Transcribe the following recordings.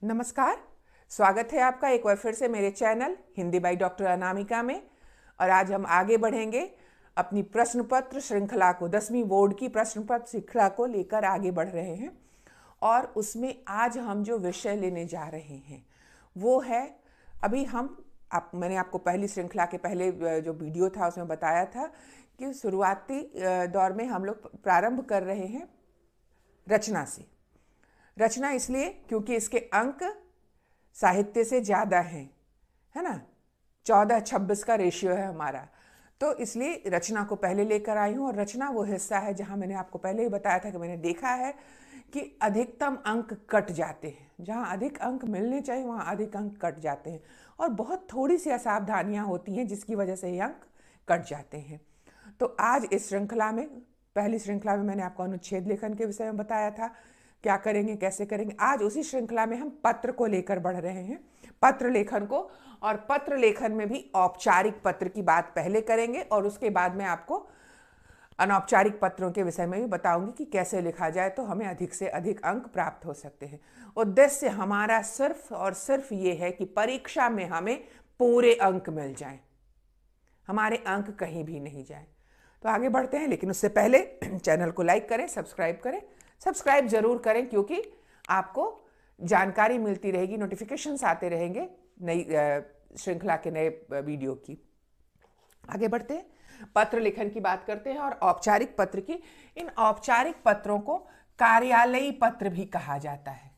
नमस्कार। स्वागत है आपका एक बार फिर से मेरे channel Hindi by doctor Anamika में। और आज हम आगे बढ़ेंगे अपनी प्रश्न पत्र श्रृंखला को, 10वीं बोर्ड की प्रश्न पत्र श्रृंखला को लेकर आगे बढ़ रहे हैं। और उसमें आज हम जो विषय लेने जा रहे हैं वो है, अभी मैंने आपको पहली श्रृंखला के पहले जो वीडियो था उसमें बताया था कि शुरुआती दौर में हम लोग प्रारंभ कर रहे हैं रचना से। रचना इसलिए क्योंकि इसके अंक साहित्य से ज़्यादा हैं, है ना। 14-26 का रेशियो है हमारा, तो इसलिए रचना को पहले लेकर आई हूँ। और रचना वो हिस्सा है जहाँ मैंने आपको पहले ही बताया था कि मैंने देखा है कि अधिकतम अंक कट जाते हैं। जहाँ अधिक अंक मिलने चाहिए वहाँ अधिक अंक कट जाते हैं, और बहुत थोड़ी सी असावधानियाँ होती हैं जिसकी वजह से ये अंक कट जाते हैं। तो आज इस श्रृंखला में, पहली श्रृंखला में मैंने आपको अनुच्छेद लेखन के विषय में बताया था, क्या करेंगे कैसे करेंगे। आज उसी श्रृंखला में हम पत्र को लेकर बढ़ रहे हैं, पत्र लेखन को। और पत्र लेखन में भी औपचारिक पत्र की बात पहले करेंगे और उसके बाद में आपको अनौपचारिक पत्रों के विषय में भी बताऊंगी कि कैसे लिखा जाए तो हमें अधिक से अधिक अंक प्राप्त हो सकते हैं। उद्देश्य हमारा सिर्फ और सिर्फ ये है कि परीक्षा में हमें पूरे अंक मिल जाएं, हमारे अंक कहीं भी नहीं जाए। तो आगे बढ़ते हैं, लेकिन उससे पहले चैनल को लाइक करें, सब्सक्राइब करें। सब्सक्राइब जरूर करें क्योंकि आपको जानकारी मिलती रहेगी, नोटिफिकेशंस आते रहेंगे नई श्रृंखला के नए वीडियो की। आगे बढ़ते हैं, पत्र लेखन की बात करते हैं और औपचारिक पत्र की। इन औपचारिक पत्रों को कार्यालयी पत्र भी कहा जाता है,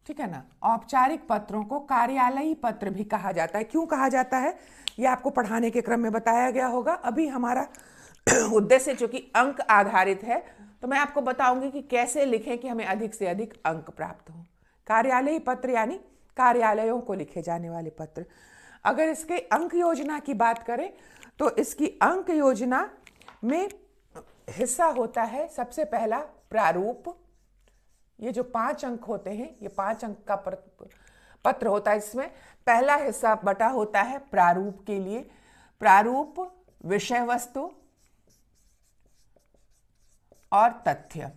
ठीक है ना। औपचारिक पत्रों को कार्यालयी पत्र भी कहा जाता है। क्यों कहा जाता है यह आपको पढ़ाने के क्रम में बताया गया होगा। अभी हमारा उद्देश्य चूंकि अंक आधारित है तो मैं आपको बताऊंगी कि कैसे लिखें कि हमें अधिक से अधिक अंक प्राप्त हो। कार्यालयी पत्र यानी कार्यालयों को लिखे जाने वाले पत्र। अगर इसके अंक योजना की बात करें तो इसकी अंक योजना में हिस्सा होता है सबसे पहला प्रारूप। ये जो 5 अंक होते हैं, ये 5 अंक का पत्र होता है। इसमें पहला हिस्सा बटा होता है प्रारूप के लिए। प्रारूप, विषय वस्तु और तथ्य,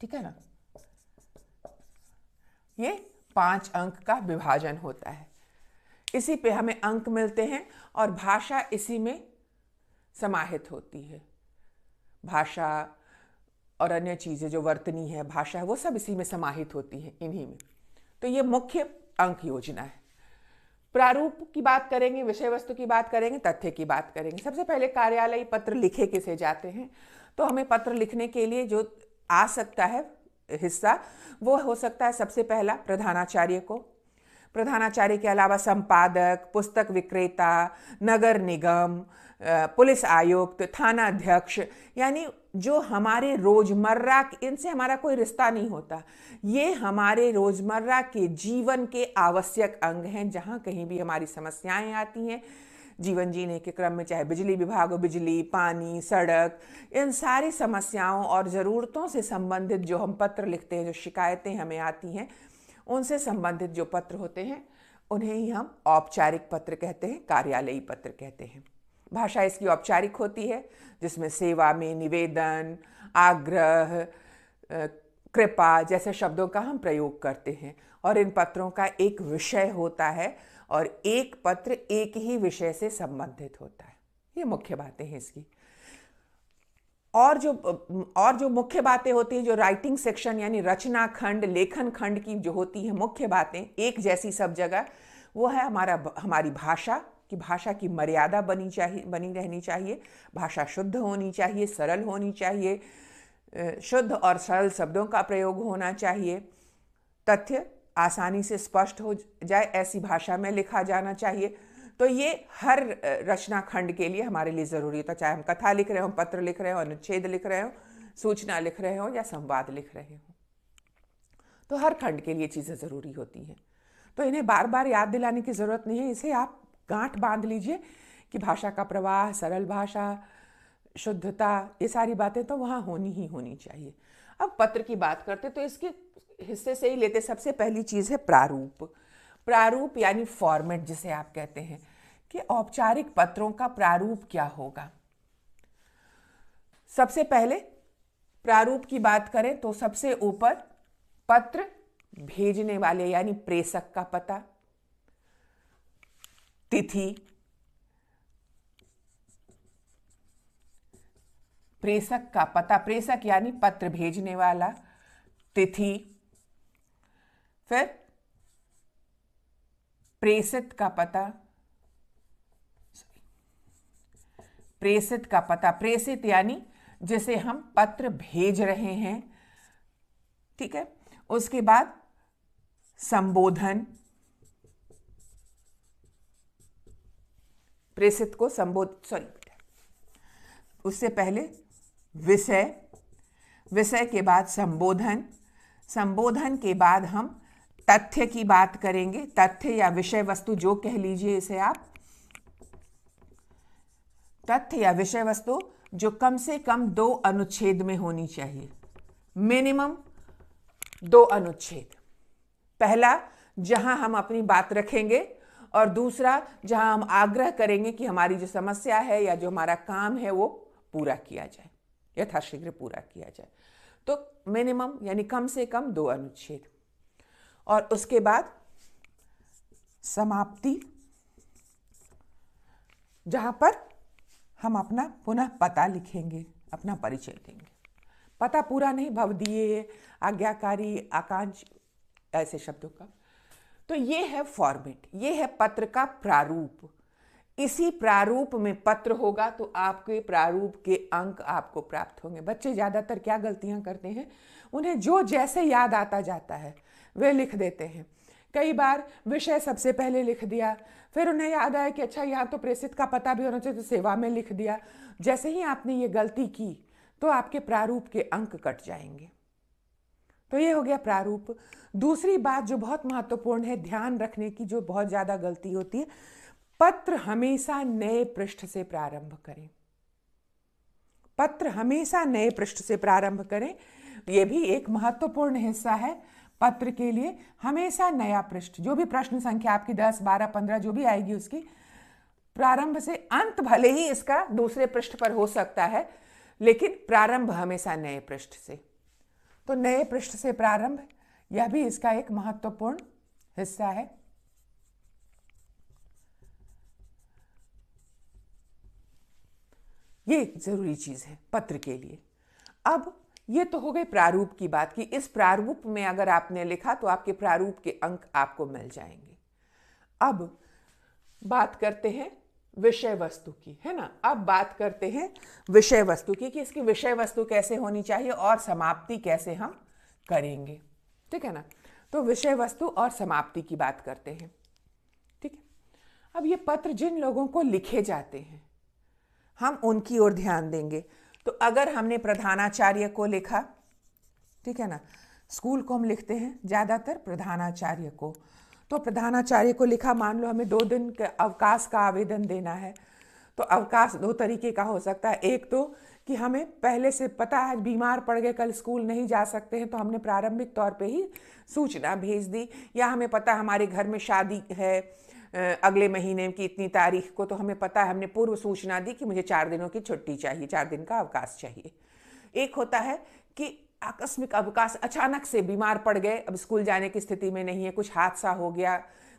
ठीक है ना। ये 5 अंक का विभाजन होता है, इसी पे हमें अंक मिलते हैं। और भाषा इसी में समाहित होती है। भाषा और अन्य चीजें जो वर्तनी है, भाषा है, वो सब इसी में समाहित होती है, इन्हीं में। तो ये मुख्य अंक योजना है। प्रारूप की बात करेंगे, विषय वस्तु की बात करेंगे, तथ्य की बात करेंगे। सबसे पहले कार्यालयी पत्र लिखे किसे जाते हैं, तो हमें पत्र लिखने के लिए जो आ सकता है हिस्सा, वो हो सकता है सबसे पहला प्रधानाचार्य को। प्रधानाचार्य के अलावा संपादक, पुस्तक विक्रेता, नगर निगम, पुलिस आयुक्त, थाना अध्यक्ष, यानी जो हमारे रोजमर्रा, इनसे हमारा कोई रिश्ता नहीं होता, ये हमारे रोजमर्रा के जीवन के आवश्यक अंग हैं। जहाँ कहीं भी हमारी समस्याएं आती हैं जीवन जीने के क्रम में, चाहे बिजली विभाग हो, बिजली, पानी, सड़क, इन सारी समस्याओं और ज़रूरतों से संबंधित जो हम पत्र लिखते हैं, जो शिकायतें हमें आती हैं, उनसे संबंधित जो पत्र होते हैं उन्हें ही हम औपचारिक पत्र कहते हैं, कार्यालयी पत्र कहते हैं। भाषा इसकी औपचारिक होती है, जिसमें सेवा में निवेदन, आग्रह, कृपा जैसे शब्दों का हम प्रयोग करते हैं। और इन पत्रों का एक विषय होता है और एक पत्र एक ही विषय से संबंधित होता है। ये मुख्य बातें हैं इसकी। और जो मुख्य बातें होती हैं, जो राइटिंग सेक्शन यानी रचना खंड, लेखन खंड की जो होती हैं मुख्य बातें एक जैसी सब जगह, वो है हमारी भाषा कि भाषा की मर्यादा बनी रहनी चाहिए। भाषा शुद्ध होनी चाहिए, सरल होनी चाहिए, शुद्ध और सरल शब्दों का प्रयोग होना चाहिए। तथ्य आसानी से स्पष्ट हो जाए ऐसी भाषा में लिखा जाना चाहिए। तो ये हर रचना खंड के लिए हमारे लिए ज़रूरी होता है, चाहे हम कथा लिख रहे हो, पत्र लिख रहे हो, अनुच्छेद लिख रहे हो, सूचना लिख रहे हो या संवाद लिख रहे हो। तो हर खंड के लिए चीज़ें ज़रूरी होती हैं। तो इन्हें बार बार याद दिलाने की ज़रूरत नहीं है, इसे आप गांठ बांध लीजिए कि भाषा का प्रवाह, सरल भाषा, शुद्धता, ये सारी बातें तो वहाँ होनी ही होनी चाहिए। अब पत्र की बात करते तो इसके हिस्से से ही लेते, सबसे पहली चीज़ है प्रारूप। प्रारूप यानी फॉर्मेट जिसे आप कहते हैं कि औपचारिक पत्रों का प्रारूप क्या होगा। सबसे पहले प्रारूप की बात करें तो सबसे ऊपर पत्र भेजने वाले यानी प्रेषक का पता, तिथि, प्रेषक का पता, प्रेषक यानी पत्र भेजने वाला, तिथि, फिर प्रेषित का पता, प्रेषित का पता, प्रेषित यानी जिसे हम पत्र भेज रहे हैं, ठीक है। उसके बाद संबोधन, प्रेषित को उससे पहले विषय, विषय के बाद संबोधन, संबोधन के बाद हम तथ्य की बात करेंगे, तथ्य या विषय वस्तु जो कह लीजिए इसे आप, तथ्य या विषय वस्तु जो कम से कम 2 अनुच्छेद में होनी चाहिए, मिनिमम 2 अनुच्छेद। पहला जहां हम अपनी बात रखेंगे और दूसरा जहां हम आग्रह करेंगे कि हमारी जो समस्या है या जो हमारा काम है वो पूरा किया जाए, यथाशीघ्र पूरा किया जाए। तो मिनिमम यानी कम से कम 2 अनुच्छेद। और उसके बाद समाप्ति, जहां पर हम अपना पुनः पता लिखेंगे, अपना परिचय देंगे। पता पूरा नहीं, भवदीय, आज्ञाकारी, आकांक्ष, ऐसे शब्दों का। तो ये है फॉर्मेट, ये है पत्र का प्रारूप। इसी प्रारूप में पत्र होगा तो आपके प्रारूप के अंक आपको प्राप्त होंगे। बच्चे ज़्यादातर क्या गलतियां करते हैं, उन्हें जो जैसे याद आता जाता है वे लिख देते हैं। कई बार विषय सबसे पहले लिख दिया, फिर उन्हें याद आया कि अच्छा यहाँ तो प्रेषित का पता भी होना चाहिए, तो सेवा में लिख दिया। जैसे ही आपने ये गलती की तो आपके प्रारूप के अंक कट जाएंगे। तो ये हो गया प्रारूप। दूसरी बात जो बहुत महत्वपूर्ण है ध्यान रखने की, जो बहुत ज़्यादा गलती होती है, पत्र हमेशा नए पृष्ठ से प्रारंभ करें। पत्र हमेशा नए पृष्ठ से प्रारंभ करें, ये भी एक महत्वपूर्ण हिस्सा है पत्र के लिए। हमेशा नया पृष्ठ, जो भी प्रश्न संख्या आपकी 10, 12, 15 जो भी आएगी उसकी प्रारंभ से, अंत भले ही इसका दूसरे पृष्ठ पर हो सकता है, लेकिन प्रारंभ हमेशा नए पृष्ठ से। तो नए पृष्ठ से प्रारंभ, यह भी इसका एक महत्वपूर्ण हिस्सा है। ये जरूरी चीज है पत्र के लिए। अब ये तो हो गई प्रारूप की बात की। इस प्रारूप में अगर आपने लिखा तो आपके प्रारूप के अंक आपको मिल जाएंगे। अब बात करते हैं विषय वस्तु की, है ना। अब बात करते हैं विषय वस्तु की कि इसकी विषय वस्तु कैसे होनी चाहिए और समाप्ति कैसे हम करेंगे, ठीक है ना। तो विषय वस्तु और समाप्ति की बात करते हैं, ठीक है। अब ये पत्र जिन लोगों को लिखे जाते हैं हम उनकी ओर ध्यान देंगे। तो अगर हमने प्रधानाचार्य को लिखा, ठीक है ना, स्कूल को हम लिखते हैं ज़्यादातर प्रधानाचार्य को, तो प्रधानाचार्य को लिखा, मान लो हमें 2 दिन के अवकाश का आवेदन देना है। तो अवकाश 2 तरीके का हो सकता है। एक तो कि हमें पहले से पता है बीमार पड़ गए, कल स्कूल नहीं जा सकते हैं, तो हमने प्रारंभिक तौर पे ही सूचना भेज दी। या हमें पता हमारे घर में शादी है अगले महीने की इतनी तारीख को, तो हमें पता है, हमने पूर्व सूचना दी कि मुझे 4 दिनों की छुट्टी चाहिए, 4 दिन का अवकाश चाहिए। एक होता है कि आकस्मिक अवकाश, अचानक से बीमार पड़ गए, अब स्कूल जाने की स्थिति में नहीं है, कुछ हादसा हो गया,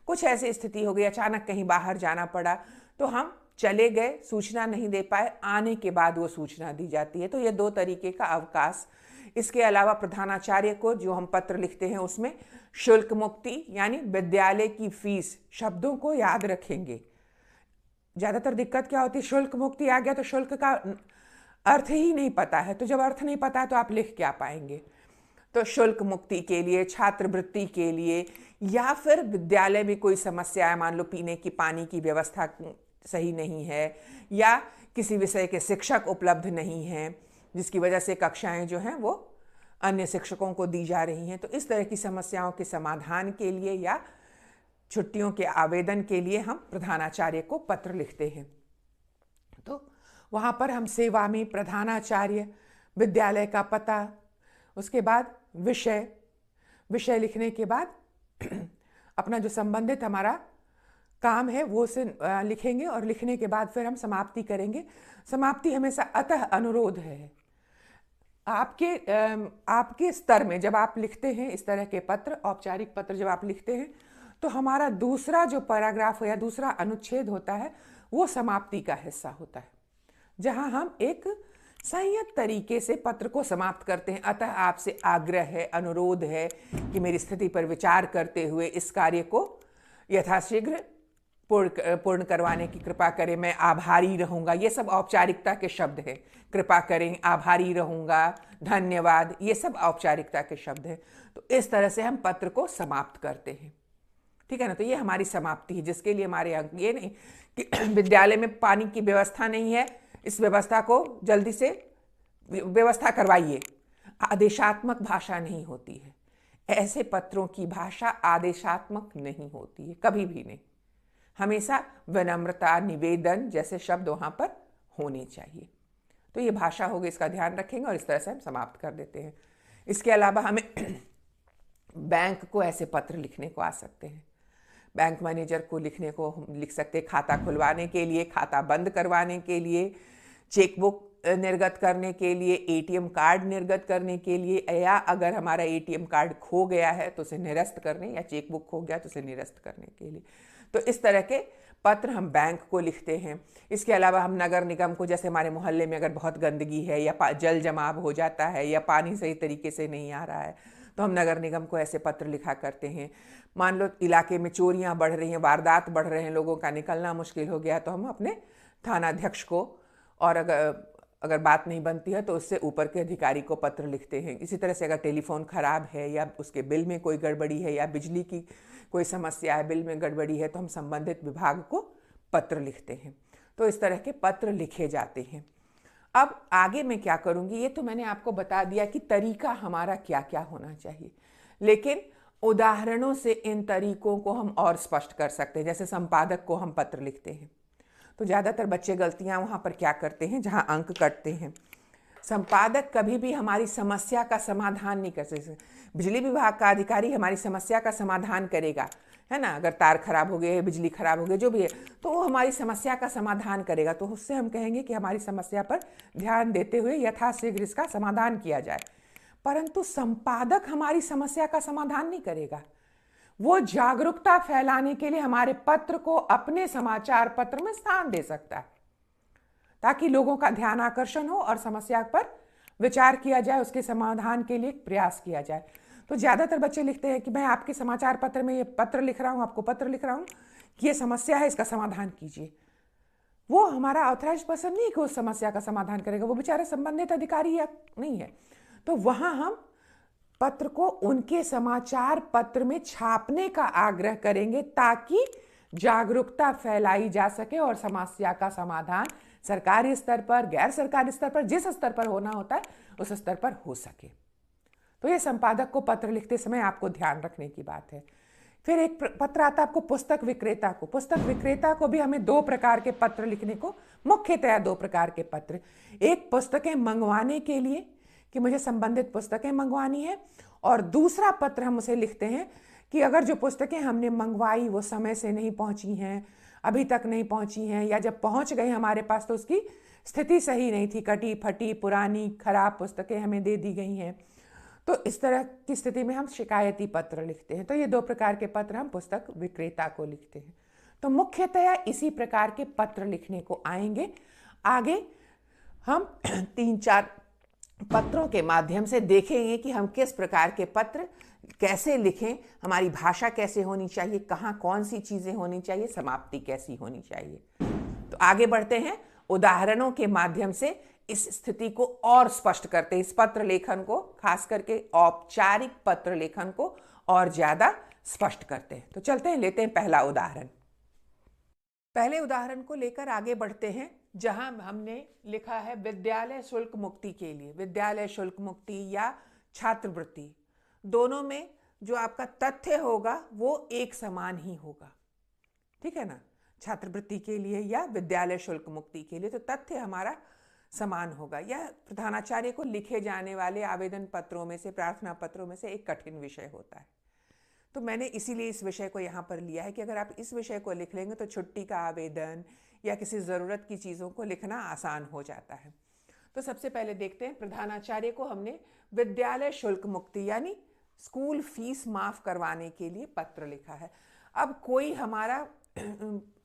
कुछ ऐसी स्थिति हो गई, अचानक कहीं बाहर जाना पड़ा, तो हम चले गए, सूचना नहीं दे पाए, आने के बाद वो सूचना दी जाती है। तो ये 2 तरीके का अवकाश। इसके अलावा प्रधानाचार्य को जो हम पत्र लिखते हैं उसमें शुल्क मुक्ति यानी विद्यालय की फीस, शब्दों को याद रखेंगे। ज़्यादातर दिक्कत क्या होती है, शुल्क मुक्ति आ गया तो शुल्क का अर्थ ही नहीं पता है, तो जब अर्थ नहीं पता है तो आप लिख क्या पाएंगे। तो शुल्क मुक्ति के लिए, छात्रवृत्ति के लिए, या फिर विद्यालय में कोई समस्या है, मान लो पीने की पानी की व्यवस्था सही नहीं है, या किसी विषय के शिक्षक उपलब्ध नहीं हैं जिसकी वजह से कक्षाएं जो हैं वो अन्य शिक्षकों को दी जा रही हैं, तो इस तरह की समस्याओं के समाधान के लिए या छुट्टियों के आवेदन के लिए हम प्रधानाचार्य को पत्र लिखते हैं। तो वहाँ पर हम सेवा में प्रधानाचार्य, विद्यालय का पता, उसके बाद विषय, विषय लिखने के बाद अपना जो संबंधित हमारा काम है वो से लिखेंगे, और लिखने के बाद फिर हम समाप्ति करेंगे। समाप्ति हमेशा अतः अनुरोध है, आपके स्तर में जब आप लिखते हैं इस तरह के पत्र, औपचारिक पत्र जब आप लिखते हैं, तो हमारा दूसरा जो पैराग्राफ या दूसरा अनुच्छेद होता है वो समाप्ति का हिस्सा होता है, जहां हम एक संयत तरीके से पत्र को समाप्त करते हैं। अतः आपसे आग्रह है, अनुरोध है कि मेरी स्थिति पर विचार करते हुए इस कार्य को यथाशीघ्र पूर्ण करवाने की कृपा करें। मैं आभारी रहूंगा। ये सब औपचारिकता के शब्द हैं। कृपा करें, आभारी रहूंगा, धन्यवाद, ये सब औपचारिकता के शब्द हैं। तो इस तरह से हम पत्र को समाप्त करते हैं, ठीक है ना। तो ये हमारी समाप्ति है, जिसके लिए हमारे अंक ये नहीं कि विद्यालय में पानी की व्यवस्था नहीं है, इस व्यवस्था को जल्दी से व्यवस्था करवाइए। आदेशात्मक भाषा नहीं होती है। ऐसे पत्रों की भाषा आदेशात्मक नहीं होती है, कभी भी नहीं। हमेशा विनम्रता, निवेदन जैसे शब्द वहां पर होने चाहिए। तो ये भाषा होगी, इसका ध्यान रखेंगे और इस तरह से हम समाप्त कर देते हैं। इसके अलावा हमें बैंक को ऐसे पत्र लिखने को आ सकते हैं। बैंक मैनेजर को लिखने को हम लिख सकते हैं, खाता खुलवाने के लिए, खाता बंद करवाने के लिए, चेकबुक निर्गत करने के लिए, एटीएम कार्ड निर्गत करने के लिए, या अगर हमारा एटीएम कार्ड खो गया है तो उसे निरस्त करने, या चेकबुक खो गया तो उसे निरस्त करने के लिए। तो इस तरह के पत्र हम बैंक को लिखते हैं। इसके अलावा हम नगर निगम को, जैसे हमारे मोहल्ले में अगर बहुत गंदगी है या जल जमाव हो जाता है या पानी सही तरीके से नहीं आ रहा है, तो हम नगर निगम को ऐसे पत्र लिखा करते हैं। मान लो इलाके में चोरियां बढ़ रही हैं, वारदात बढ़ रहे हैं, लोगों का निकलना मुश्किल हो गया, तो हम अपने थानाध्यक्ष को, और अगर बात नहीं बनती है तो उससे ऊपर के अधिकारी को पत्र लिखते हैं। इसी तरह से अगर टेलीफोन खराब है या उसके बिल में कोई गड़बड़ी है या बिजली की कोई समस्या है, बिल में गड़बड़ी है, तो हम संबंधित विभाग को पत्र लिखते हैं। तो इस तरह के पत्र लिखे जाते हैं। अब आगे मैं क्या करूंगी, ये तो मैंने आपको बता दिया कि तरीका हमारा क्या क्या होना चाहिए, लेकिन उदाहरणों से इन तरीकों को हम और स्पष्ट कर सकते हैं। जैसे संपादक को हम पत्र लिखते हैं, तो ज़्यादातर बच्चे गलतियां वहां पर क्या करते हैं, जहां अंक कटते हैं। संपादक कभी भी हमारी समस्या का समाधान नहीं कर सकते। बिजली विभाग का अधिकारी हमारी समस्या का समाधान करेगा, है ना। अगर तार खराब हो गए, बिजली खराब हो गई, जो भी है, तो वो हमारी समस्या का समाधान करेगा। तो उससे हम कहेंगे कि हमारी समस्या पर ध्यान देते हुए यथाशीघ्र इसका समाधान किया जाए। परंतु संपादक हमारी समस्या का समाधान नहीं करेगा। वो जागरूकता फैलाने के लिए हमारे पत्र को अपने समाचार पत्र में स्थान दे सकता है, ताकि लोगों का ध्यान आकर्षण हो और समस्या पर विचार किया जाए, उसके समाधान के लिए प्रयास किया जाए। तो ज़्यादातर बच्चे लिखते हैं कि मैं आपके समाचार पत्र में ये पत्र लिख रहा हूँ, आपको पत्र लिख रहा हूँ कि ये समस्या है, इसका समाधान कीजिए। वो हमारा ऑथराइज्ड पर्सन नहीं कि उस समस्या का समाधान करेगा, वो बेचारे संबंधित अधिकारी या नहीं है। तो वहाँ हम पत्र को उनके समाचार पत्र में छापने का आग्रह करेंगे, ताकि जागरूकता फैलाई जा सके और समस्या का समाधान सरकारी स्तर पर, गैर सरकारी स्तर पर, जिस स्तर पर होना होता है उस स्तर पर हो सके। तो ये संपादक को पत्र लिखते समय आपको ध्यान रखने की बात है। फिर एक पत्र आता है आपको पुस्तक विक्रेता को। पुस्तक विक्रेता को भी हमें दो प्रकार के पत्र लिखने को, मुख्यतया दो प्रकार के पत्र। एक पुस्तकें मंगवाने के लिए कि मुझे संबंधित पुस्तकें मंगवानी है, और दूसरा पत्र हम उसे लिखते हैं कि अगर जो पुस्तकें हमने मंगवाई वो समय से नहीं पहुंची हैं, अभी तक नहीं पहुंची हैं, या जब पहुंच गई हमारे पास तो उसकी स्थिति सही नहीं थी, कटी फटी पुरानी खराब पुस्तकें हमें दे दी गई हैं, तो इस तरह की स्थिति में हम शिकायती पत्र लिखते हैं। तो ये दो प्रकार के पत्र हम पुस्तक विक्रेता को लिखते हैं। तो मुख्यतया इसी प्रकार के पत्र लिखने को आएंगे। आगे हम 3-4 पत्रों के माध्यम से देखेंगे कि हम किस प्रकार के पत्र कैसे लिखें, हमारी भाषा कैसे होनी चाहिए, कहाँ कौन सी चीज़ें होनी चाहिए, समाप्ति कैसी होनी चाहिए। तो आगे बढ़ते हैं, उदाहरणों के माध्यम से इस स्थिति को और स्पष्ट करते हैं। इस पत्र लेखन को, खास करके औपचारिक पत्र लेखन को और ज़्यादा स्पष्ट करते हैं। तो चलते हैं, लेते हैं पहला उदाहरण। पहले उदाहरण को लेकर आगे बढ़ते हैं, जहां हमने लिखा है विद्यालय शुल्क मुक्ति के लिए। विद्यालय शुल्क मुक्ति या छात्रवृत्ति, दोनों में जो आपका तथ्य होगा वो एक समान ही होगा, ठीक है ना। छात्रवृत्ति के लिए या विद्यालय शुल्क मुक्ति के लिए तो तथ्य हमारा समान होगा। यह प्रधानाचार्य को लिखे जाने वाले आवेदन पत्रों में से, प्रार्थना पत्रों में से एक कठिन विषय होता है। तो मैंने इसीलिए इस विषय को यहाँ पर लिया है कि अगर आप इस विषय को लिख लेंगे तो छुट्टी का आवेदन या किसी ज़रूरत की चीज़ों को लिखना आसान हो जाता है। तो सबसे पहले देखते हैं, प्रधानाचार्य को हमने विद्यालय शुल्क मुक्ति यानी स्कूल फीस माफ करवाने के लिए पत्र लिखा है। अब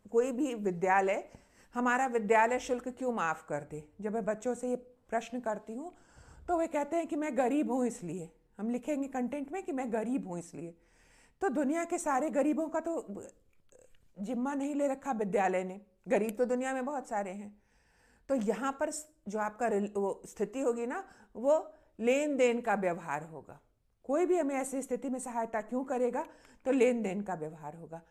कोई भी विद्यालय हमारा विद्यालय शुल्क क्यों माफ कर दे? जब मैं बच्चों से ये प्रश्न करती हूँ तो वे कहते हैं कि मैं गरीब हूँ इसलिए। हम लिखेंगे कंटेंट में कि मैं गरीब हूँ इसलिए। तो दुनिया के सारे गरीबों का तो जिम्मा नहीं ले रखा विद्यालय ने। गरीब तो दुनिया में बहुत सारे हैं। तो यहाँ पर जो आपका वो स्थिति होगी ना, वो लेन देन का व्यवहार होगा। कोई भी हमें ऐसी स्थिति में सहायता क्यों करेगा? तो लेन देन का व्यवहार होगा।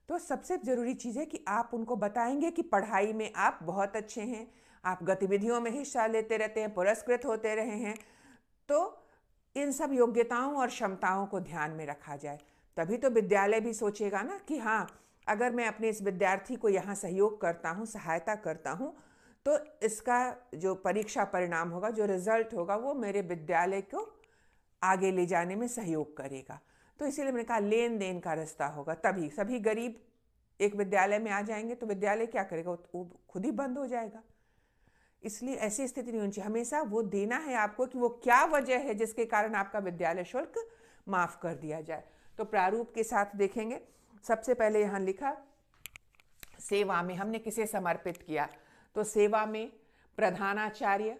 तो सबसे ज़रूरी चीज़ है कि आप उनको बताएंगे कि पढ़ाई में आप बहुत अच्छे हैं, आप गतिविधियों में हिस्सा लेते रहते हैं, पुरस्कृत होते रहे हैं। तो इन सब योग्यताओं और क्षमताओं को ध्यान में रखा जाए। तभी तो विद्यालय भी सोचेगा ना कि हाँ, अगर मैं अपने इस विद्यार्थी को यहाँ सहयोग करता हूँ, सहायता करता हूँ, तो इसका जो परीक्षा परिणाम होगा, जो रिजल्ट होगा, वो मेरे विद्यालय को आगे ले जाने में सहयोग करेगा। तो इसीलिए मैंने कहा लेन देन का रास्ता होगा। तभी सभी गरीब एक विद्यालय में आ जाएंगे तो विद्यालय क्या करेगा? वो खुद ही बंद हो जाएगा। इसलिए ऐसी स्थिति नहीं होनी चाहिए। हमेशा वो देना है आपको कि वो क्या वजह है जिसके कारण आपका विद्यालय शुल्क माफ कर दिया जाए। तो प्रारूप के साथ देखेंगे। सबसे पहले यहाँ लिखा सेवा में हमने किसे समर्पित किया? तो सेवा में प्रधानाचार्य,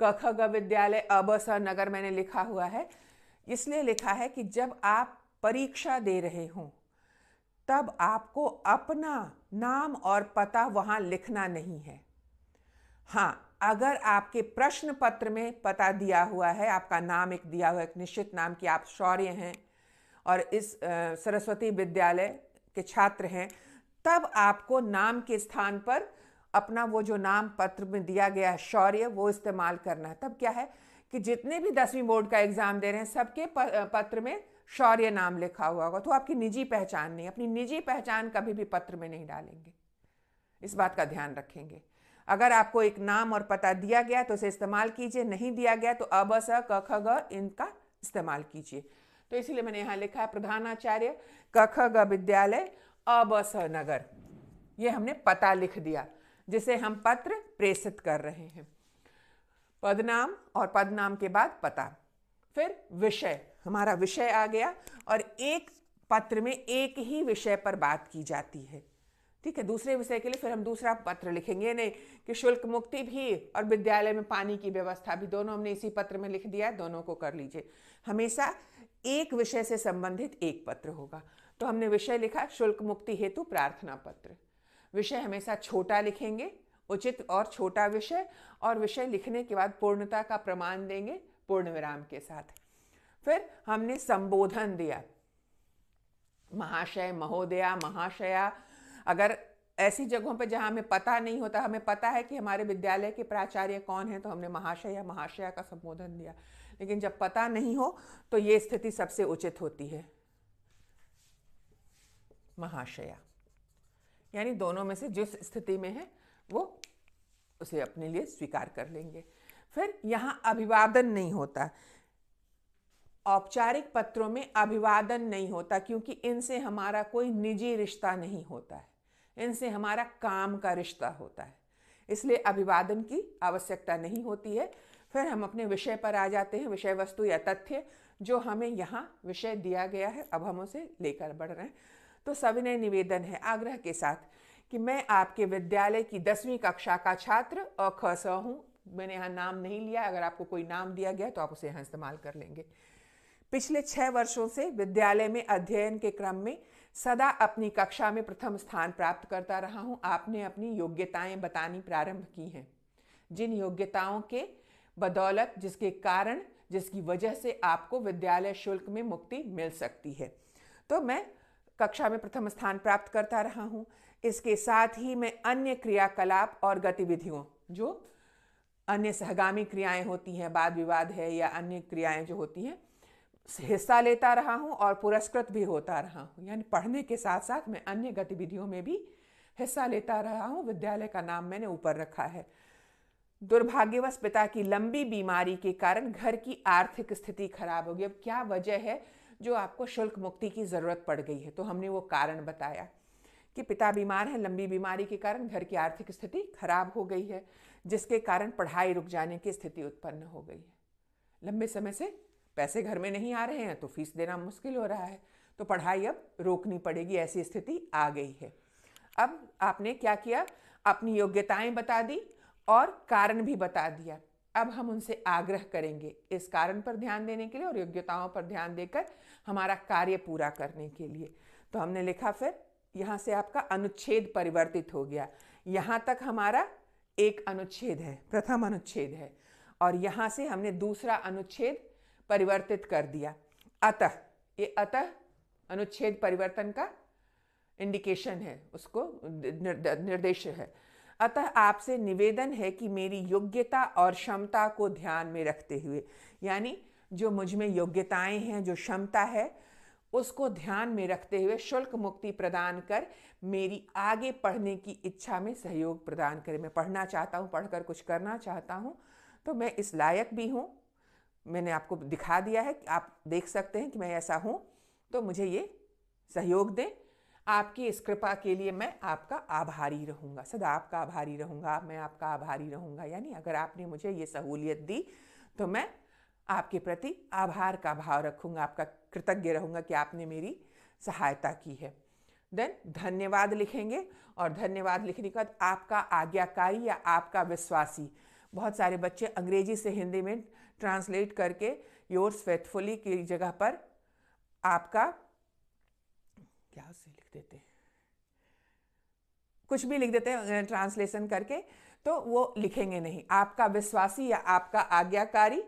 क ख ग विद्यालय, अब स नगर मैंने लिखा हुआ है। इसलिए लिखा है कि जब आप परीक्षा दे रहे हों तब आपको अपना नाम और पता वहां लिखना नहीं है। हाँ, अगर आपके प्रश्न पत्र में पता दिया हुआ है, आपका नाम एक दिया हुआ है, एक निश्चित नाम कि आप शौर्य हैं और इस सरस्वती विद्यालय के छात्र हैं, तब आपको नाम के स्थान पर अपना वो जो नाम पत्र में दिया गया है शौर्य, वो इस्तेमाल करना है। तब क्या है कि जितने भी 10वीं बोर्ड का एग्जाम दे रहे हैं सबके पत्र में शौर्य नाम लिखा हुआ होगा। तो आपकी निजी पहचान नहीं, अपनी निजी पहचान कभी भी पत्र में नहीं डालेंगे। इस बात का ध्यान रखेंगे। अगर आपको एक नाम और पता दिया गया तो उसे इस्तेमाल कीजिए, नहीं दिया गया तो अब स क ख ग इनका इस्तेमाल कीजिए। तो इसीलिए मैंने यहाँ लिखा है प्रधानाचार्य, क ख ग विद्यालय, अब स नगर। ये हमने पता लिख दिया जिसे हम पत्र प्रेषित कर रहे हैं। पदनाम और पदनाम के बाद पता। फिर विषय, हमारा विषय आ गया और एक पत्र में एक ही विषय पर बात की जाती है। ठीक है, दूसरे विषय के लिए फिर हम दूसरा पत्र लिखेंगे। नहीं कि शुल्क मुक्ति भी और विद्यालय में पानी की व्यवस्था भी, दोनों हमने इसी पत्र में लिख दिया है, दोनों को कर लीजिए। हमेशा एक विषय से संबंधित एक पत्र होगा। तो हमने विषय लिखा शुल्क मुक्ति हेतु प्रार्थना पत्र। विषय हमेशा छोटा लिखेंगे, उचित और छोटा विषय, और विषय लिखने के बाद पूर्णता का प्रमाण देंगे पूर्ण विराम के साथ। फिर हमने संबोधन दिया, महाशय, महोदया, महाशया। अगर ऐसी जगहों पर जहां हमें पता नहीं होता, हमें पता है कि हमारे विद्यालय के प्राचार्य कौन है, तो हमने महाशय या महाशया का संबोधन दिया। लेकिन जब पता नहीं हो तो ये स्थिति सबसे उचित होती है, महाशया। यानी दोनों में से जिस स्थिति में है वो उसे अपने लिए स्वीकार कर लेंगे। फिर यहाँ अभिवादन नहीं होता, औपचारिक पत्रों में अभिवादन नहीं होता, क्योंकि इनसे हमारा कोई निजी रिश्ता नहीं होता है, इनसे हमारा काम का रिश्ता होता है। इसलिए अभिवादन की आवश्यकता नहीं होती है। फिर हम अपने विषय पर आ जाते हैं, विषय वस्तु या तथ्य जो हमें यहाँ विषय दिया गया है, अब हम उसे लेकर बढ़ रहे हैं। तो सविनय निवेदन है आग्रह के साथ कि मैं आपके विद्यालय की 10वीं कक्षा का छात्र ख स हूँ। मैंने यहाँ नाम नहीं लिया, अगर आपको कोई नाम दिया गया तो आप उसे यहाँ इस्तेमाल कर लेंगे। पिछले 6 वर्षों से विद्यालय में अध्ययन के क्रम में सदा अपनी कक्षा में प्रथम स्थान प्राप्त करता रहा हूँ। आपने अपनी योग्यताएं बतानी प्रारंभ की हैं, जिन योग्यताओं के बदौलत, जिसके कारण, जिसकी वजह से आपको विद्यालय शुल्क में मुक्ति मिल सकती है। तो मैं कक्षा में प्रथम स्थान प्राप्त करता रहा हूँ। इसके साथ ही मैं अन्य क्रियाकलाप और गतिविधियों, जो अन्य सहगामी क्रियाएं होती हैं, वाद विवाद है या अन्य क्रियाएं जो होती हैं, हिस्सा लेता रहा हूँ और पुरस्कृत भी होता रहा हूँ। यानी पढ़ने के साथ साथ मैं अन्य गतिविधियों में भी हिस्सा लेता रहा हूँ। विद्यालय का नाम मैंने ऊपर रखा है। दुर्भाग्यवश पिता की लंबी बीमारी के कारण घर की आर्थिक स्थिति खराब हो गई। अब क्या वजह है जो आपको शुल्क मुक्ति की ज़रूरत पड़ गई है? तो हमने वो कारण बताया कि पिता बीमार है, लंबी बीमारी के कारण घर की आर्थिक स्थिति खराब हो गई है, जिसके कारण पढ़ाई रुक जाने की स्थिति उत्पन्न हो गई है। लंबे समय से पैसे घर में नहीं आ रहे हैं तो फीस देना मुश्किल हो रहा है, तो पढ़ाई अब रोकनी पड़ेगी, ऐसी स्थिति आ गई है। अब आपने क्या किया, अपनी योग्यताएं बता दी और कारण भी बता दिया। अब हम उनसे आग्रह करेंगे इस कारण पर ध्यान देने के लिए और योग्यताओं पर ध्यान देकर हमारा कार्य पूरा करने के लिए। तो हमने लिखा, फिर यहाँ से आपका अनुच्छेद परिवर्तित हो गया। यहाँ तक हमारा एक अनुच्छेद है, प्रथम अनुच्छेद है, और यहाँ से हमने दूसरा अनुच्छेद परिवर्तित कर दिया। अतः, ये अतः अनुच्छेद परिवर्तन का इंडिकेशन है, उसको निर्देश है। अतः आपसे निवेदन है कि मेरी योग्यता और क्षमता को ध्यान में रखते हुए, यानी जो मुझ में योग्यताएं हैं, जो क्षमता है, उसको ध्यान में रखते हुए शुल्क मुक्ति प्रदान कर मेरी आगे पढ़ने की इच्छा में सहयोग प्रदान करें। मैं पढ़ना चाहता हूँ, पढ़कर कुछ करना चाहता हूँ, तो मैं इस लायक भी हूँ। मैंने आपको दिखा दिया है कि आप देख सकते हैं कि मैं ऐसा हूँ, तो मुझे ये सहयोग दें। आपकी इस कृपा के लिए मैं आपका आभारी रहूँगा, सदा आपका आभारी रहूँगा, मैं आपका आभारी रहूँगा। यानी अगर आपने मुझे ये सहूलियत दी तो मैं आपके प्रति आभार का भाव रखूँगा, आपका कृतज्ञ रहूँगा कि आपने मेरी सहायता की है। देन धन्यवाद लिखेंगे, और धन्यवाद लिखने के बाद आपका आज्ञाकारी या आपका विश्वासी। बहुत सारे बच्चे अंग्रेजी से हिंदी में ट्रांसलेट करके योर्स फेथफुली की जगह पर आपका क्या से लिख देते हैं, कुछ भी लिख देते हैं ट्रांसलेशन करके, तो वो लिखेंगे नहीं। आपका विश्वासी या आपका आज्ञाकारी,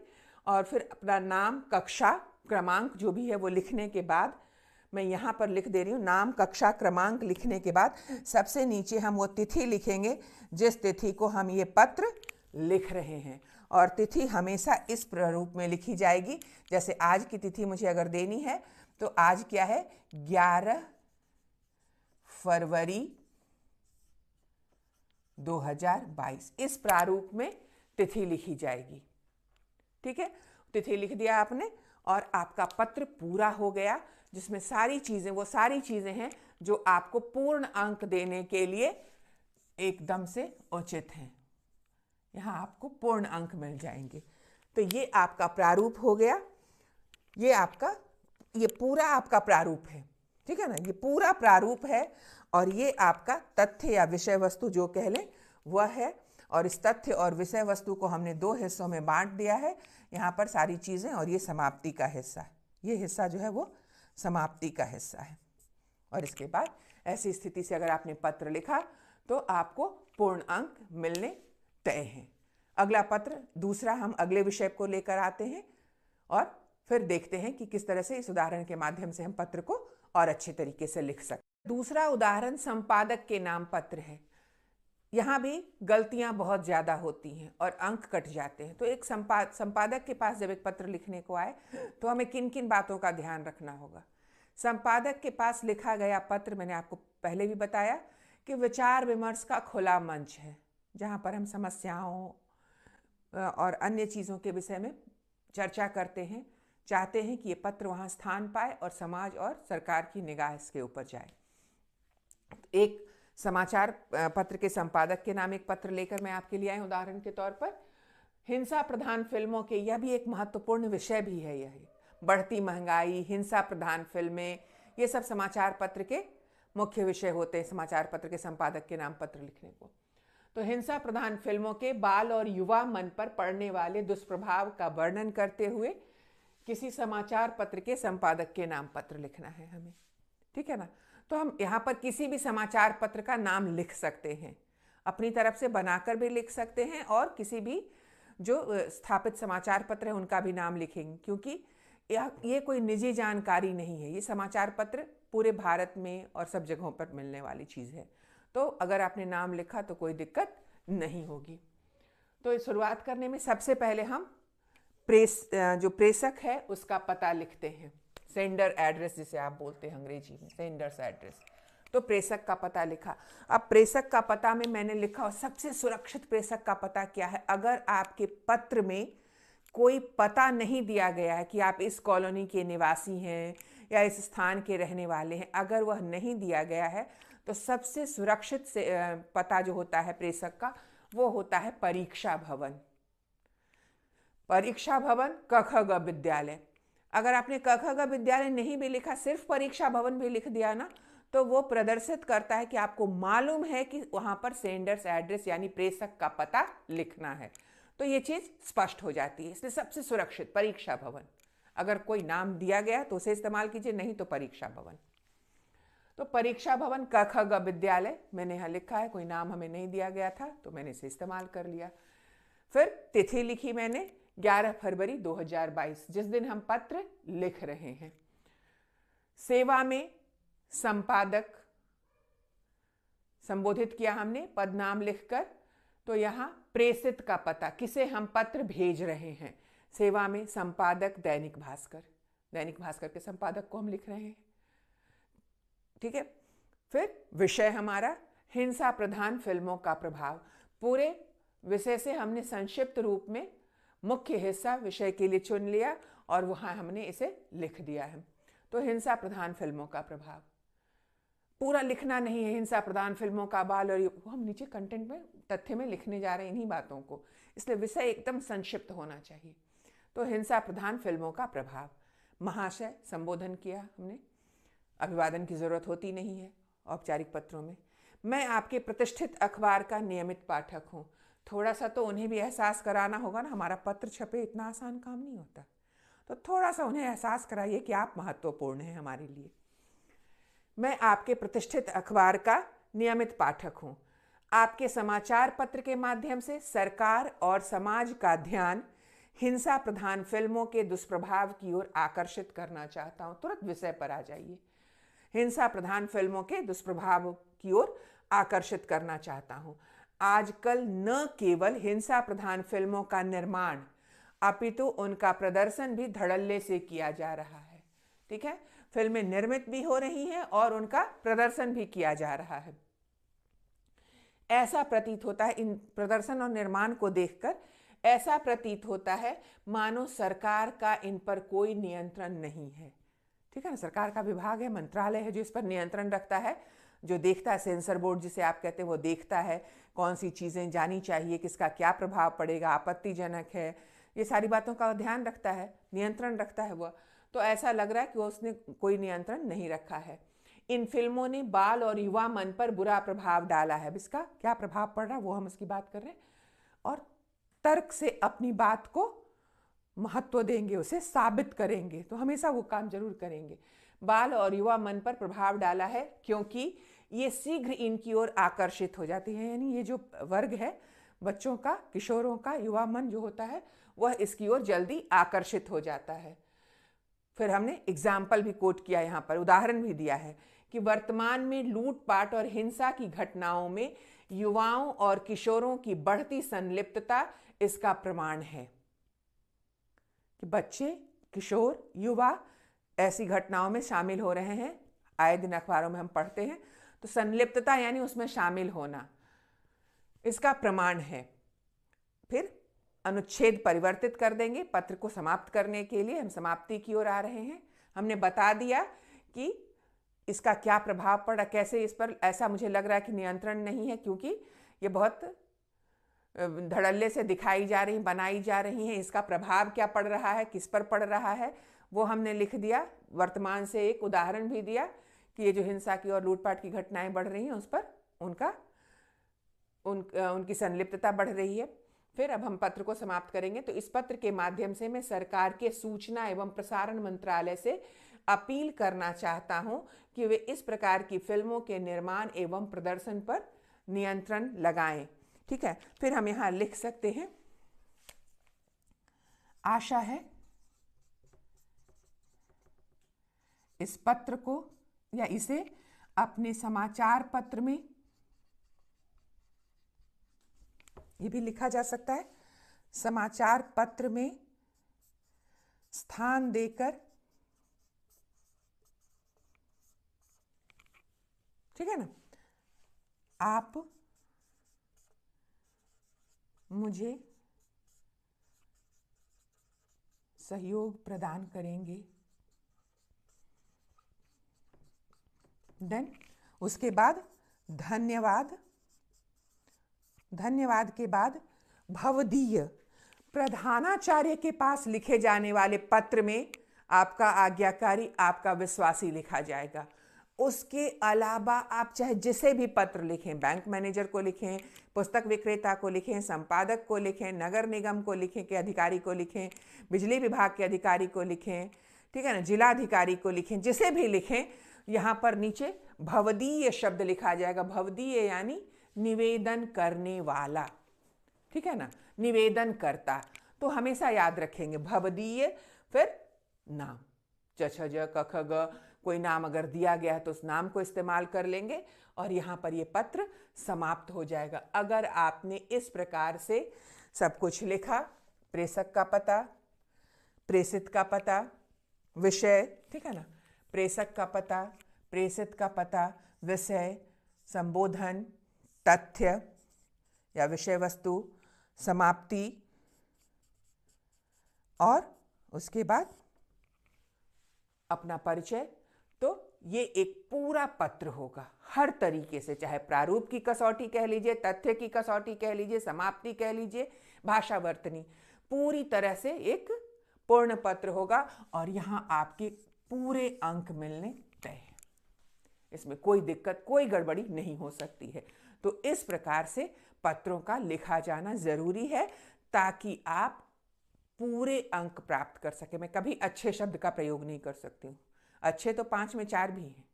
और फिर अपना नाम, कक्षा, क्रमांक जो भी है वो लिखने के बाद मैं यहाँ पर लिख दे रही हूँ, नाम, कक्षा, क्रमांक लिखने के बाद सबसे नीचे हम वो तिथि लिखेंगे जिस तिथि को हम ये पत्र लिख रहे हैं। और तिथि हमेशा इस प्रारूप में लिखी जाएगी। जैसे आज की तिथि मुझे अगर देनी है तो आज क्या है, 11 फरवरी 2022, इस प्रारूप में तिथि लिखी जाएगी। ठीक है, तिथि लिख दिया आपने और आपका पत्र पूरा हो गया, जिसमें सारी चीज़ें, वो सारी चीज़ें हैं जो आपको पूर्ण अंक देने के लिए एकदम से उचित हैं। यहाँ आपको पूर्ण अंक मिल जाएंगे। तो ये आपका प्रारूप हो गया, ये पूरा आपका प्रारूप है। ठीक है ना, ये पूरा प्रारूप है, और ये आपका तथ्य या विषय वस्तु जो कह लें वह है। और इस तथ्य और विषय वस्तु को हमने 2 हिस्सों में बांट दिया है। यहाँ पर सारी चीज़ें, और ये समाप्ति का हिस्सा, ये हिस्सा जो है वो समाप्ति का हिस्सा है। और इसके बाद ऐसी स्थिति से अगर आपने पत्र लिखा तो आपको पूर्ण अंक मिलने तय हैं। अगला पत्र दूसरा हम अगले विषय को लेकर आते हैं और फिर देखते हैं कि किस तरह से इस उदाहरण के माध्यम से हम पत्र को और अच्छे तरीके से लिख सकते हैं। दूसरा उदाहरण संपादक के नाम पत्र है। यहाँ भी गलतियाँ बहुत ज़्यादा होती हैं और अंक कट जाते हैं। तो एक संपादक के पास जब एक पत्र लिखने को आए तो हमें किन किन बातों का ध्यान रखना होगा। संपादक के पास लिखा गया पत्र, मैंने आपको पहले भी बताया कि विचार विमर्श का खुला मंच है, जहाँ पर हम समस्याओं और अन्य चीज़ों के विषय में चर्चा करते हैं, चाहते हैं कि ये पत्र वहाँ स्थान पाए और समाज और सरकार की निगाह इसके ऊपर जाए। एक समाचार पत्र के संपादक के नाम एक पत्र लेकर मैं आपके लिए आई। उदाहरण के तौर पर हिंसा प्रधान फिल्मों के, यह भी एक महत्वपूर्ण विषय भी है। यह बढ़ती महंगाई, हिंसा प्रधान फिल्में, ये सब समाचार पत्र के मुख्य विषय होते हैं समाचार पत्र के संपादक के नाम पत्र लिखने को। तो हिंसा प्रधान फिल्मों के बाल और युवा मन पर पड़ने वाले दुष्प्रभाव का वर्णन करते हुए किसी समाचार पत्र के संपादक के नाम पत्र लिखना है हमें। ठीक है ना, तो हम यहाँ पर किसी भी समाचार पत्र का नाम लिख सकते हैं, अपनी तरफ से बनाकर भी लिख सकते हैं, और किसी भी जो स्थापित समाचार पत्र है उनका भी नाम लिखेंगे, क्योंकि ये कोई निजी जानकारी नहीं है। ये समाचार पत्र पूरे भारत में और सब जगहों पर मिलने वाली चीज़ है। तो अगर आपने नाम लिखा तो कोई दिक्कत नहीं होगी। तो शुरुआत करने में सबसे पहले हम जो प्रेषक है उसका पता लिखते हैं, सेंडर एड्रेस जिसे आप बोलते हैं अंग्रेजी में, सेंडर्स एड्रेस। तो प्रेषक का पता लिखा। अब प्रेषक का पता में मैंने लिखा, और सबसे सुरक्षित प्रेषक का पता क्या है, अगर आपके पत्र में कोई पता नहीं दिया गया है कि आप इस कॉलोनी के निवासी हैं या इस स्थान के रहने वाले हैं, अगर वह नहीं दिया गया है तो सबसे सुरक्षित से पता जो होता है प्रेषक का, वो होता है परीक्षा भवन। परीक्षा भवन, क ख ग विद्यालय। अगर आपने क ख ग विद्यालय नहीं भी लिखा, सिर्फ परीक्षा भवन भी लिख दिया ना, तो वो प्रदर्शित करता है कि आपको मालूम है कि वहां पर सेंडर्स एड्रेस यानी प्रेषक का पता लिखना है। तो ये चीज स्पष्ट हो जाती है। इसलिए सबसे सुरक्षित परीक्षा भवन। अगर कोई नाम दिया गया तो उसे इस्तेमाल कीजिए, नहीं तो परीक्षा भवन। तो परीक्षा भवन क ख ग विद्यालय मैंने यहाँ लिखा है, कोई नाम हमें नहीं दिया गया था तो मैंने इसे इस्तेमाल कर लिया। फिर तिथि लिखी मैंने 11 फरवरी 2022, जिस दिन हम पत्र लिख रहे हैं। सेवा में संपादक संबोधित किया हमने पद नाम लिखकर। तो यहाँ प्रेषित का पता, किसे हम पत्र भेज रहे हैं। सेवा में संपादक दैनिक भास्कर, दैनिक भास्कर के संपादक को हम लिख रहे हैं। ठीक है। फिर विषय हमारा हिंसा प्रधान फिल्मों का प्रभाव। पूरे विषय से हमने संक्षिप्त रूप में मुख्य हिस्सा विषय के लिए चुन लिया और वहां हमने इसे लिख दिया है। तो हिंसा प्रधान फिल्मों का प्रभाव पूरा लिखना नहीं है। हिंसा प्रधान फिल्मों का बाल, और वो हम नीचे कंटेंट में तथ्य में लिखने जा रहे हैं इन्हीं बातों को, इसलिए विषय एकदम संक्षिप्त होना चाहिए। तो हिंसा प्रधान फिल्मों का प्रभाव। महाशय संबोधन किया हमने, अभिवादन की जरूरत होती नहीं है औपचारिक पत्रों में। मैं आपके प्रतिष्ठित अखबार का नियमित पाठक हूँ। थोड़ा सा तो उन्हें भी एहसास कराना होगा ना, हमारा पत्र छपे इतना आसान काम नहीं होता, तो थोड़ा सा उन्हें एहसास कराइए कि आप महत्वपूर्ण हैं हमारे लिए। मैं आपके प्रतिष्ठित अखबार का नियमित पाठक हूँ। आपके समाचार पत्र के माध्यम से सरकार और समाज का ध्यान हिंसा प्रधान फिल्मों के दुष्प्रभाव की ओर आकर्षित करना चाहता हूँ। तुरंत विषय पर आ जाइए। हिंसा प्रधान फिल्मों के दुष्प्रभाव की ओर आकर्षित करना चाहता हूँ। आजकल न केवल हिंसा प्रधान फिल्मों का निर्माण अपितु उनका प्रदर्शन भी धड़ल्ले से किया जा रहा है। ठीक है, फिल्में निर्मित भी हो रही हैं और उनका प्रदर्शन भी किया जा रहा है। ऐसा प्रतीत होता है, इन प्रदर्शन और निर्माण को देखकर ऐसा प्रतीत होता है मानो सरकार का इन पर कोई नियंत्रण नहीं है। ठीक है ना, सरकार का विभाग है, मंत्रालय है जो इस पर नियंत्रण रखता है, जो देखता है, सेंसर बोर्ड जिसे आप कहते हैं, वो देखता है कौन सी चीज़ें जानी चाहिए, किसका क्या प्रभाव पड़ेगा, आपत्तिजनक है, ये सारी बातों का ध्यान रखता है, नियंत्रण रखता है वह। तो ऐसा लग रहा है कि उसने कोई नियंत्रण नहीं रखा है। इन फिल्मों ने बाल और युवा मन पर बुरा प्रभाव डाला है। इसका क्या प्रभाव पड़ रहा है वो हम इसकी बात कर रहे हैं, और तर्क से अपनी बात को महत्व देंगे, उसे साबित करेंगे, तो हमेशा वो काम जरूर करेंगे। बाल और युवा मन पर प्रभाव डाला है क्योंकि ये शीघ्र इनकी ओर आकर्षित हो जाती है। यानी ये जो वर्ग है बच्चों का, किशोरों का, युवा मन जो होता है वह इसकी ओर जल्दी आकर्षित हो जाता है। फिर हमने एग्जाम्पल भी कोट किया, यहाँ पर उदाहरण भी दिया है कि वर्तमान में लूटपाट और हिंसा की घटनाओं में युवाओं और किशोरों की बढ़ती संलिप्तता इसका प्रमाण है कि बच्चे, किशोर, युवा ऐसी घटनाओं में शामिल हो रहे हैं। आए दिन अखबारों में हम पढ़ते हैं। तो संलिप्तता यानी उसमें शामिल होना, इसका प्रमाण है। फिर अनुच्छेद परिवर्तित कर देंगे पत्र को समाप्त करने के लिए। हम समाप्ति की ओर आ रहे हैं। हमने बता दिया कि इसका क्या प्रभाव पड़ा, कैसे इस पर ऐसा मुझे लग रहा है कि नियंत्रण नहीं है, क्योंकि ये बहुत धड़ल्ले से दिखाई जा रही, बनाई जा रही हैं। इसका प्रभाव क्या पड़ रहा है, किस पर पड़ रहा है, वो हमने लिख दिया। वर्तमान से एक उदाहरण भी दिया कि ये जो हिंसा की और लूटपाट की घटनाएं बढ़ रही हैं उस पर उनकी संलिप्तता बढ़ रही है। फिर अब हम पत्र को समाप्त करेंगे। तो इस पत्र के माध्यम से मैं सरकार के सूचना एवं प्रसारण मंत्रालय से अपील करना चाहता हूं कि वे इस प्रकार की फिल्मों के निर्माण एवं प्रदर्शन पर नियंत्रण लगाएं। ठीक है, फिर हम यहां लिख सकते हैं, आशा है इस पत्र को या इसे अपने समाचार पत्र में, ये भी लिखा जा सकता है, समाचार पत्र में स्थान देकर, ठीक है ना, आप मुझे सहयोग प्रदान करेंगे। देन उसके बाद धन्यवाद धन्यवाद के बाद भवदीय, प्रधानाचार्य के पास लिखे जाने वाले पत्र में आपका आज्ञाकारी, आपका विश्वासी लिखा जाएगा। उसके अलावा आप चाहे जिसे भी पत्र लिखें, बैंक मैनेजर को लिखें, पुस्तक विक्रेता को लिखें, संपादक को लिखें, नगर निगम को लिखें के अधिकारी को लिखें, बिजली विभाग के अधिकारी को लिखें, ठीक है ना, जिलाधिकारी को लिखें, जिसे भी लिखें, यहाँ पर नीचे भवदीय शब्द लिखा जाएगा। भवदीय यानी निवेदन करने वाला, ठीक है ना, निवेदन करता। तो हमेशा याद रखेंगे भवदीय, फिर नाम, च छ ज क ख ग, कोई नाम अगर दिया गया है तो उस नाम को इस्तेमाल कर लेंगे और यहाँ पर ये पत्र समाप्त हो जाएगा। अगर आपने इस प्रकार से सब कुछ लिखा, प्रेषक का पता, प्रेषित का पता, विषय, ठीक है ना, प्रेषक का पता, प्रेषित का पता, विषय, संबोधन, तथ्य या विषय वस्तु, समाप्ति, और उसके बाद अपना परिचय, तो ये एक पूरा पत्र होगा हर तरीके से, चाहे प्रारूप की कसौटी कह लीजिए, तथ्य की कसौटी कह लीजिए, समाप्ति कह लीजिए, भाषावर्तनी, पूरी तरह से एक पूर्ण पत्र होगा। और यहाँ आपके पूरे अंक मिलने तय हैं, इसमें कोई दिक्कत, कोई गड़बड़ी नहीं हो सकती है। तो इस प्रकार से पत्रों का लिखा जाना जरूरी है ताकि आप पूरे अंक प्राप्त कर सके। मैं कभी अच्छे शब्द का प्रयोग नहीं कर सकती हूँ, अच्छे तो 5 में 4 भी हैं,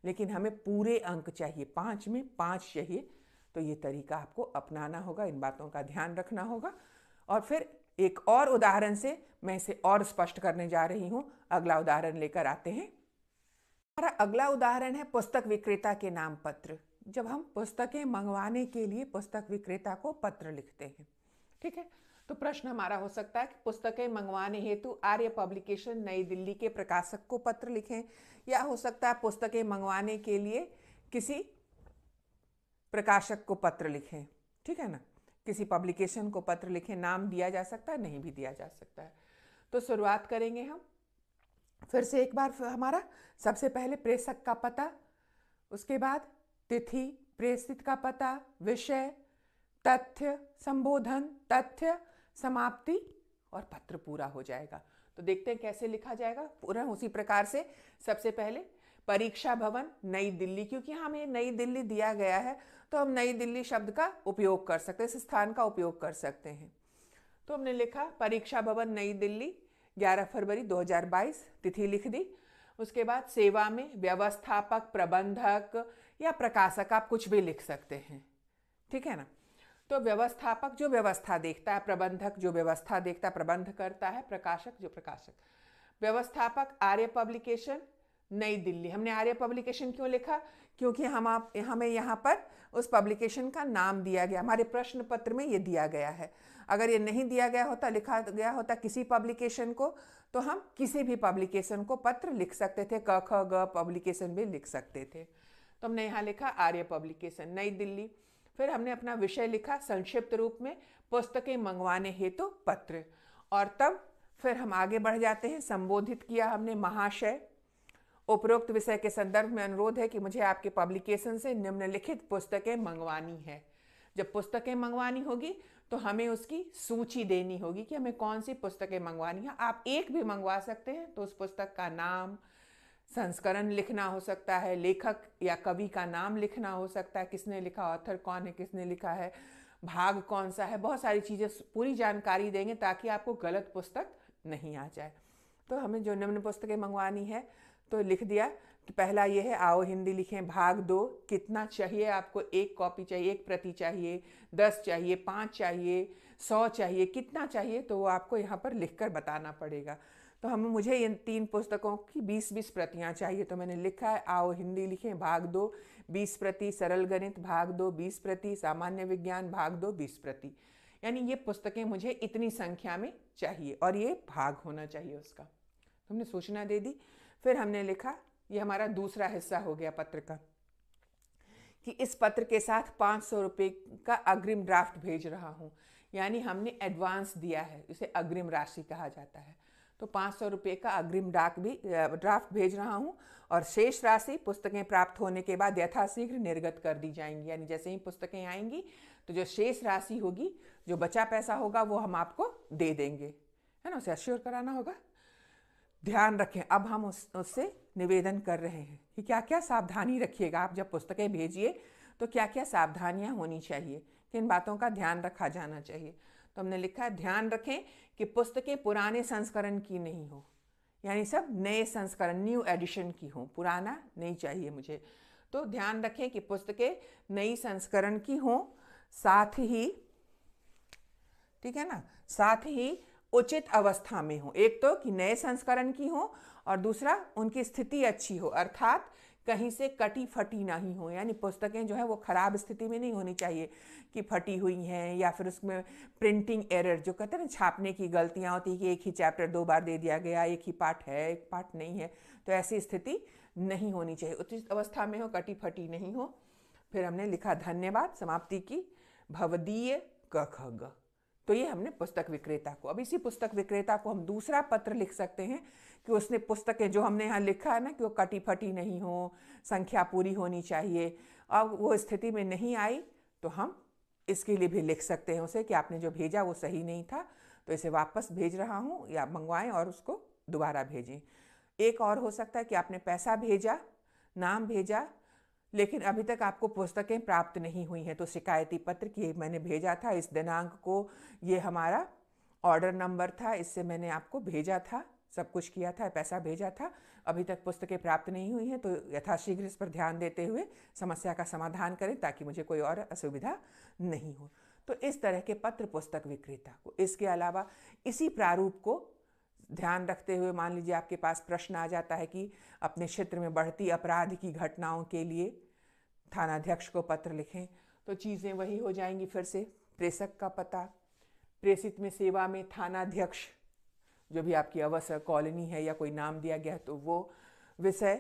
लेकिन हमें पूरे अंक चाहिए, 5 में 5 चाहिए। तो ये तरीका आपको अपनाना होगा, इन बातों का ध्यान रखना होगा। और फिर एक और उदाहरण से मैं इसे और स्पष्ट करने जा रही हूँ। अगला उदाहरण लेकर आते हैं। हमारा अगला उदाहरण है पुस्तक विक्रेता के नाम पत्र। जब हम पुस्तकें मंगवाने के लिए पुस्तक विक्रेता को पत्र लिखते हैं, ठीक है, तो प्रश्न हमारा हो सकता है कि पुस्तकें मंगवाने हेतु आर्य पब्लिकेशन नई दिल्ली के प्रकाशक को पत्र लिखें, या हो सकता है पुस्तकें मंगवाने के लिए किसी प्रकाशक को पत्र लिखें, ठीक है ना, किसी पब्लिकेशन को पत्र लिखें। नाम दिया जा सकता है, नहीं भी दिया जा सकता है। तो शुरुआत करेंगे हम फिर से एक बार। हमारा सबसे पहले प्रेषक का पता, उसके बाद तिथि, प्रेषित का पता, विषय, तथ्य, संबोधन, तथ्य, समाप्ति, और पत्र पूरा हो जाएगा। तो देखते हैं कैसे लिखा जाएगा। पूरा उसी प्रकार से सबसे पहले परीक्षा भवन नई दिल्ली, क्योंकि हमें नई दिल्ली दिया गया है तो हम नई दिल्ली शब्द का उपयोग कर सकते हैं, इस स्थान का उपयोग कर सकते हैं। तो हमने लिखा परीक्षा भवन नई दिल्ली 11 फरवरी 2022, तिथि लिख दी। उसके बाद सेवा में व्यवस्थापक, प्रबंधक या प्रकाशक, आप कुछ भी लिख सकते हैं, ठीक है ना। तो व्यवस्थापक जो व्यवस्था देखता है, प्रबंधक जो व्यवस्था देखता है, प्रबंध करता है, प्रकाशक जो प्रकाशक। व्यवस्थापक आर्य पब्लिकेशन नई दिल्ली। हमने आर्य पब्लिकेशन क्यों लिखा? क्योंकि हमें यहाँ पर उस पब्लिकेशन का नाम दिया गया, हमारे प्रश्न पत्र में ये दिया गया है। अगर ये नहीं दिया गया होता, लिखा गया होता किसी पब्लिकेशन को, तो हम किसी भी पब्लिकेशन को पत्र लिख सकते थे, क ख ग पब्लिकेशन भी लिख सकते थे। तो हमने यहाँ लिखा आर्य पब्लिकेशन नई दिल्ली। फिर हमने अपना विषय लिखा संक्षिप्त रूप में, पुस्तकें मंगवाने हेतु पत्र। और तब फिर हम आगे बढ़ जाते हैं। संबोधित किया हमने महाशय। उपरोक्त विषय के संदर्भ में अनुरोध है कि मुझे आपके पब्लिकेशन से निम्नलिखित पुस्तकें मंगवानी है। जब पुस्तकें मंगवानी होगी तो हमें उसकी सूची देनी होगी कि हमें कौन सी पुस्तकें मंगवानी है। आप एक भी मंगवा सकते हैं, तो उस पुस्तक का नाम, संस्करण लिखना हो सकता है, लेखक या कवि का नाम लिखना हो सकता है, किसने लिखा, ऑथर कौन है, किसने लिखा है, भाग कौन सा है, बहुत सारी चीज़ें, पूरी जानकारी देंगे ताकि आपको गलत पुस्तक नहीं आ जाए। तो हमें जो निम्न पुस्तकें मंगवानी है तो लिख दिया। तो पहला ये है, आओ हिंदी लिखें भाग 2। कितना चाहिए आपको? 1 कॉपी चाहिए, 1 प्रति चाहिए, 10 चाहिए, 5 चाहिए, 100 चाहिए, कितना चाहिए, तो वो आपको यहाँ पर लिखकर बताना पड़ेगा। तो मुझे इन 3 पुस्तकों की 20-20 प्रतियाँ चाहिए। तो मैंने लिखा है आओ हिंदी लिखें भाग 2 20 प्रति, सरल गणित भाग 2 20 प्रति, सामान्य विज्ञान भाग 2 20 प्रति। यानी ये पुस्तकें मुझे इतनी संख्या में चाहिए और ये भाग होना चाहिए उसका। तो हमने सूचना दे दी। फिर हमने लिखा, ये हमारा दूसरा हिस्सा हो गया पत्र का, कि इस पत्र के साथ 500 रुपये का अग्रिम ड्राफ्ट भेज रहा हूँ। यानी हमने एडवांस दिया है, इसे अग्रिम राशि कहा जाता है। तो 500 रुपये का अग्रिम ड्राफ्ट भेज रहा हूँ और शेष राशि पुस्तकें प्राप्त होने के बाद यथाशीघ्र निर्गत कर दी जाएंगी। यानी जैसे ही पुस्तकें आएंगी तो जो शेष राशि होगी, जो बचा पैसा होगा, वो हम आपको दे देंगे, है ना। उसे अश्योर कराना होगा। ध्यान रखें, अब हम उससे निवेदन कर रहे हैं कि क्या क्या सावधानी रखिएगा। आप जब पुस्तकें भेजिए तो क्या क्या सावधानियां होनी चाहिए, किन बातों का ध्यान रखा जाना चाहिए। तो हमने लिखा है, ध्यान रखें कि पुस्तकें पुराने संस्करण की नहीं हो, यानी सब नए संस्करण, न्यू एडिशन की हो, पुराना नहीं चाहिए मुझे। तो ध्यान रखें कि पुस्तकें नई संस्करण की हो, साथ ही, ठीक है ना, साथ ही उचित अवस्था में हो। एक तो कि नए संस्करण की हो और दूसरा उनकी स्थिति अच्छी हो, अर्थात कहीं से कटी फटी नहीं हो। यानी पुस्तकें जो है वो खराब स्थिति में नहीं होनी चाहिए कि फटी हुई हैं, या फिर उसमें प्रिंटिंग एरर, जो कहते हैं ना छापने की गलतियां होती है कि एक ही चैप्टर 2 बार दे दिया गया, एक ही पार्ट है, एक पार्ट नहीं है, तो ऐसी स्थिति नहीं होनी चाहिए। उचित अवस्था में हो, कटी फटी नहीं हो। फिर हमने लिखा धन्यवाद, समाप्ति की भवदीय क ख ग। तो ये हमने पुस्तक विक्रेता को। अब इसी पुस्तक विक्रेता को हम दूसरा पत्र लिख सकते हैं कि उसने पुस्तकें, जो हमने यहाँ लिखा है ना कि वो कटी फटी नहीं हो, संख्या पूरी होनी चाहिए, अब वो स्थिति में नहीं आई, तो हम इसके लिए भी लिख सकते हैं उसे कि आपने जो भेजा वो सही नहीं था, तो इसे वापस भेज रहा हूँ, या मंगवाएं और उसको दोबारा भेजें। एक और हो सकता है कि आपने पैसा भेजा, नाम भेजा, लेकिन अभी तक आपको पुस्तकें प्राप्त नहीं हुई हैं, तो शिकायती पत्र कि मैंने भेजा था इस दिनांक को, ये हमारा ऑर्डर नंबर था, इससे मैंने आपको भेजा था, सब कुछ किया था, पैसा भेजा था, अभी तक पुस्तकें प्राप्त नहीं हुई हैं, तो यथाशीघ्र इस पर ध्यान देते हुए समस्या का समाधान करें ताकि मुझे कोई और असुविधा नहीं हो। तो इस तरह के पत्र पुस्तक विक्रेता को। इसके अलावा इसी प्रारूप को ध्यान रखते हुए, मान लीजिए आपके पास प्रश्न आ जाता है कि अपने क्षेत्र में बढ़ती अपराध की घटनाओं के लिए थानाध्यक्ष को पत्र लिखें, तो चीज़ें वही हो जाएंगी फिर से। प्रेषक का पता, प्रेषित में सेवा में थानाध्यक्ष, जो भी आपकी अवसर कॉलोनी है या कोई नाम दिया गया है, तो वो विषय,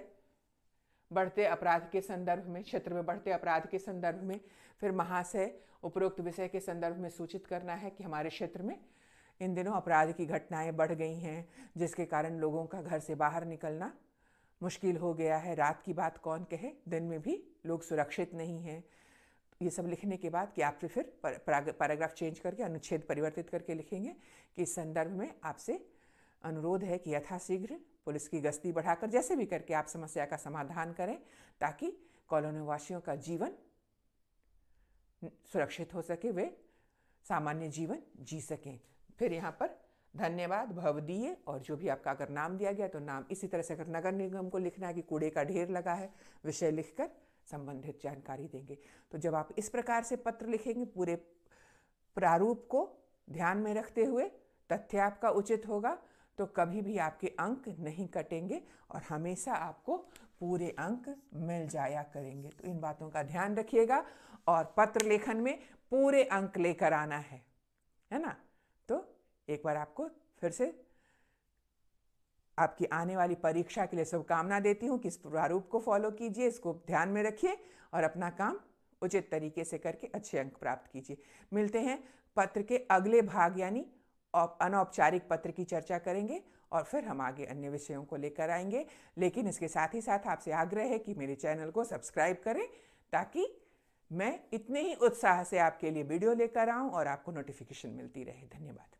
बढ़ते अपराध के संदर्भ में, क्षेत्र में बढ़ते अपराध के संदर्भ में, फिर महाशय उपरोक्त विषय के संदर्भ में सूचित करना है कि हमारे क्षेत्र में इन दिनों अपराध की घटनाएं बढ़ गई हैं, जिसके कारण लोगों का घर से बाहर निकलना मुश्किल हो गया है। रात की बात कौन कहे, दिन में भी लोग सुरक्षित नहीं हैं। ये सब लिखने के बाद कि आपसे फिर पैराग्राफ चेंज करके, अनुच्छेद परिवर्तित करके लिखेंगे कि इस संदर्भ में आपसे अनुरोध है कि यथाशीघ्र पुलिस की गश्ती बढ़ाकर जैसे भी करके आप समस्या का समाधान करें, ताकि कॉलोनी वासियों का जीवन सुरक्षित हो सके, वे सामान्य जीवन जी सकें। फिर यहाँ पर धन्यवाद, भवदीय, और जो भी आपका अगर नाम दिया गया तो नाम। इसी तरह से अगर नगर निगम को लिखना है कि कूड़े का ढेर लगा है, विषय लिखकर संबंधित जानकारी देंगे। तो जब आप इस प्रकार से पत्र लिखेंगे, पूरे प्रारूप को ध्यान में रखते हुए, तथ्य आपका उचित होगा, तो कभी भी आपके अंक नहीं कटेंगे और हमेशा आपको पूरे अंक मिल जाया करेंगे। तो इन बातों का ध्यान रखिएगा और पत्र लेखन में पूरे अंक लेकर आना है ना। तो एक बार आपको फिर से आपकी आने वाली परीक्षा के लिए शुभकामना देती हूँ कि इस प्रारूप को फॉलो कीजिए, इसको ध्यान में रखिए और अपना काम उचित तरीके से करके अच्छे अंक प्राप्त कीजिए। मिलते हैं पत्र के अगले भाग, यानी अनौपचारिक पत्र की चर्चा करेंगे और फिर हम आगे अन्य विषयों को लेकर आएंगे। लेकिन इसके साथ ही साथ आपसे आग्रह है कि मेरे चैनल को सब्सक्राइब करें, ताकि मैं इतने ही उत्साह से आपके लिए वीडियो लेकर आऊं और आपको नोटिफिकेशन मिलती रहे। धन्यवाद।